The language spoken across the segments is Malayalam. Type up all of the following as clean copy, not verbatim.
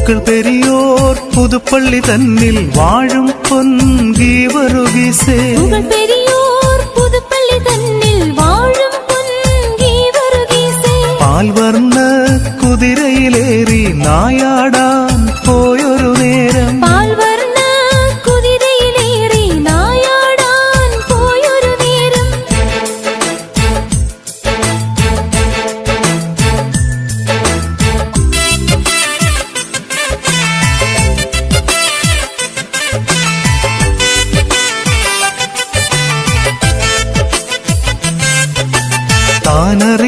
പുകൾ പെരിയോർ പുതുപ്പള്ളി തന്നിൽ വാഴും പൊൻഗീവറുഗീസേ പുകൾ പെരിയോർ പുതുപ്പള്ളി തന്നിൽ വാഴും പൊൻഗീവറുഗീസേ പാൽവർണ്ണ കുതിരയിലേറി നായാടാൻ പോയൊരു നേരം പാൽവർണ്ണ കുതിരയിലേറി നായാടാൻ പോയൊരു നേരം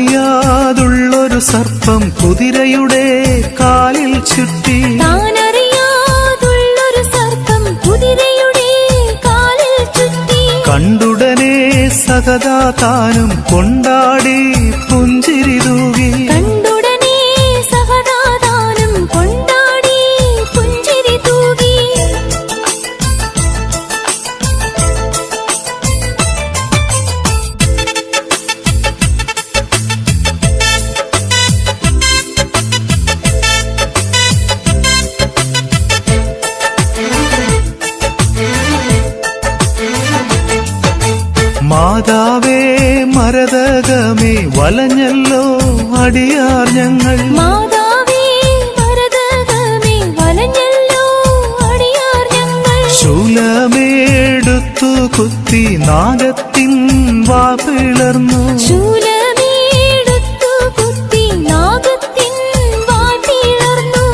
താനറിയാതുള്ളൊരു സർപ്പം കുതിരയുടെ കാലിൽ ചുറ്റി താനറിയാതുള്ളൊരു സർപ്പം കുതിരയുടെ കാലിൽ ചുറ്റി കണ്ടുടനെ സകതാ താനും കൊണ്ടാടി പുഞ്ചിരി തൂകി കണ്ടുടനെ സഹദാദാനം കൊണ്ടാടി പുഞ്ചിരി തൂകി മാതാവേ മരതകമേ വലഞ്ഞല്ലോ അടിയാർ ഞങ്ങൾ മാതാവേ മരതകമേ വലഞ്ഞല്ലോ അടിയാർ ഞങ്ങൾ ശൂലമേടുത്തു കുത്തി നാഗത്തിൻ വാ പിളർന്നു ശൂലമേടുത്തു കുത്തി നാഗത്തിൻ വാൾ പിളർന്നു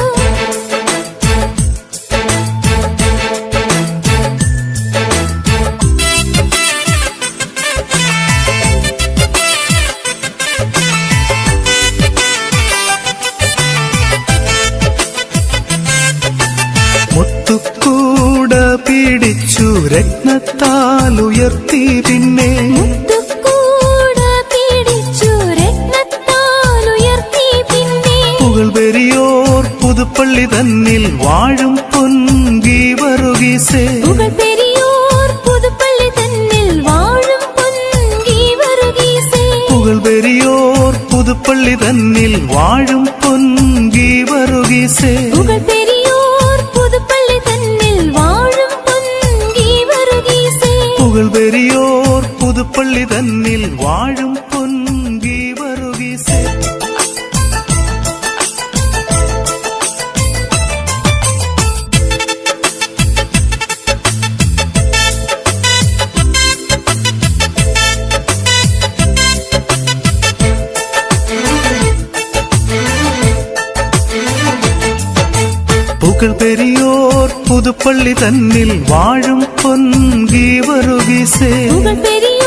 മുത്തുക്കൂട പിടിച്ചു രത്നത്താൽ ഉയർത്തി പിന്നെ മുത്തുക്കൂട പിടിച്ചു രത്നത്താൽ ഉയർത്തി പിന്നെ പുകൾ പെരിയോർ പുതുപ്പള്ളി തന്നിൽ വാഴും പൊൻഗീവറുഗീസേ പുകൾ പെരിയോർ പുതുപ്പള്ളി തന്നിൽ വാഴും പൊൻഗീവറുഗീസേ പുകൾ പെരിയോർ പുതുപ്പള്ളി തന്നിൽ വാഴും പൊൻഗീവറുഗീസേ പുകൾ പെരിയോർ പുതുപ്പള്ളി തന്നിൽ വാഴും പൊൻഗീവറുഗീസേ പുകൾ പെരിയോർ പുതുപ്പള്ളി തന്നിൽ വാഴും പൊൻഗീവറുഗീസേ പുകൾ പെരിയോർ പുതുപ്പള്ളി തന്നിൽ വാഴും പൊൻഗീവറുഗീസേ പുകൾ പെരിയോർ